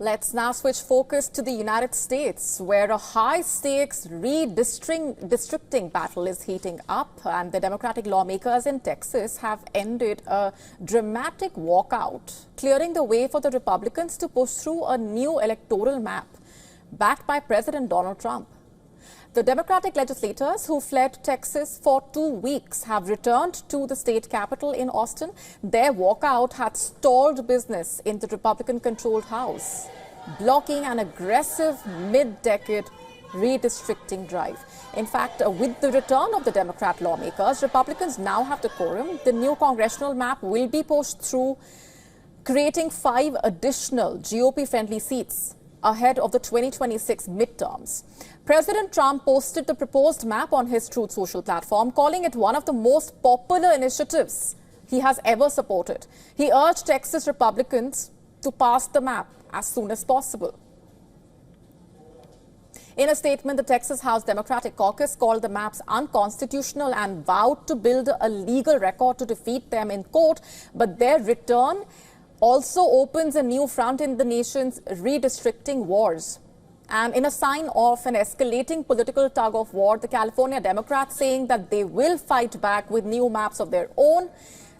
Let's now switch focus to the United States, where a high-stakes redistricting battle is heating up, and the Democratic lawmakers in Texas have ended a dramatic walkout, clearing the way for the Republicans to push through a new electoral map backed by President Donald Trump. The Democratic legislators who fled Texas for 2 weeks have returned to the state capital in Austin. Their walkout had stalled business in the Republican-controlled House, blocking an aggressive mid-decade redistricting drive. In fact, with the return of the Democrat lawmakers, Republicans now have the quorum. The new congressional map will be pushed through, creating 5 additional GOP-friendly seats ahead of the 2026 midterms. President Trump posted the proposed map on his Truth Social platform, calling it one of the most popular initiatives he has ever supported. He urged Texas Republicans to pass the map as soon as possible. In a statement, the Texas House Democratic Caucus called the maps unconstitutional and vowed to build a legal record to defeat them in court, but their return also opens a new front in the nation's redistricting wars. And in a sign of an escalating political tug of war, the California Democrats saying that they will fight back with new maps of their own.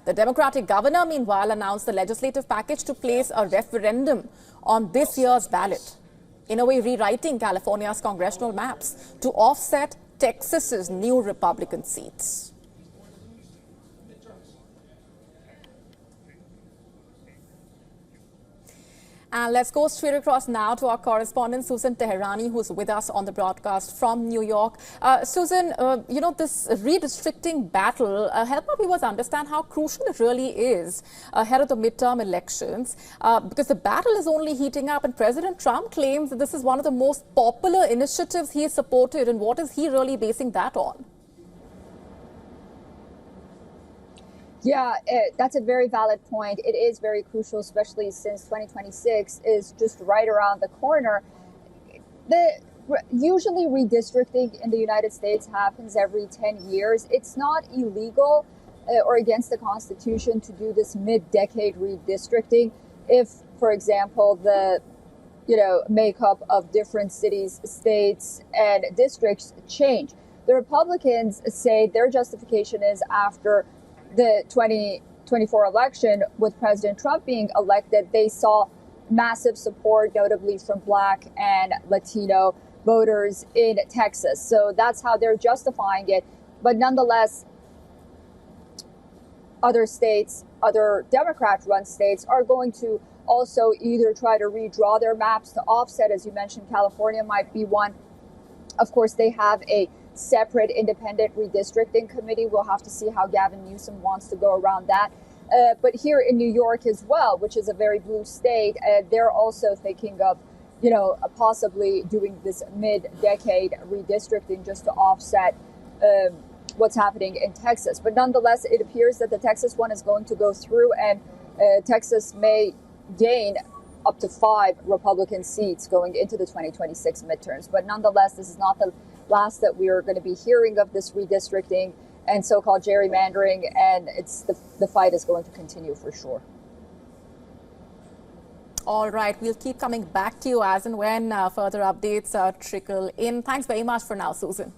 The Democratic governor, meanwhile, announced the legislative package to place a referendum on this year's ballot, in a way rewriting California's congressional maps to offset Texas's new Republican seats. And let's go straight across now to our correspondent, Susan Teherani, who's with us on the broadcast from New York. Susan, this redistricting battle, help our viewers understand how crucial it really is ahead of the midterm elections, because the battle is only heating up, and President Trump claims that this is one of the most popular initiatives he has supported. And what is he really basing that on? Yeah, that's a very valid point. It is very crucial, especially since 2026 is just right around the corner. Usually redistricting in the United States happens every 10 years. It's not illegal or against the Constitution to do this mid-decade redistricting if, for example, the makeup of different cities, states, and districts change. The Republicans say their justification is after the 2024 election, with President Trump being elected, they saw massive support, notably from Black and Latino voters in Texas. So that's how they're justifying it. But nonetheless, other states, other Democrat-run states, are going to also either try to redraw their maps to offset. As you mentioned, California might be one. Of course, they have a separate independent redistricting committee. We'll have to see how Gavin Newsom wants to go around that. But here in New York as well, which is a very blue state, they're also thinking of, possibly doing this mid-decade redistricting just to offset what's happening in Texas. But nonetheless, it appears that the Texas one is going to go through, and Texas may gain up to 5 Republican seats going into the 2026 midterms. But nonetheless, this is not the last that we are going to be hearing of this redistricting and so-called gerrymandering, and the fight is going to continue for sure. All right, we'll keep coming back to you as and when further updates trickle in. Thanks very much for now, Susan.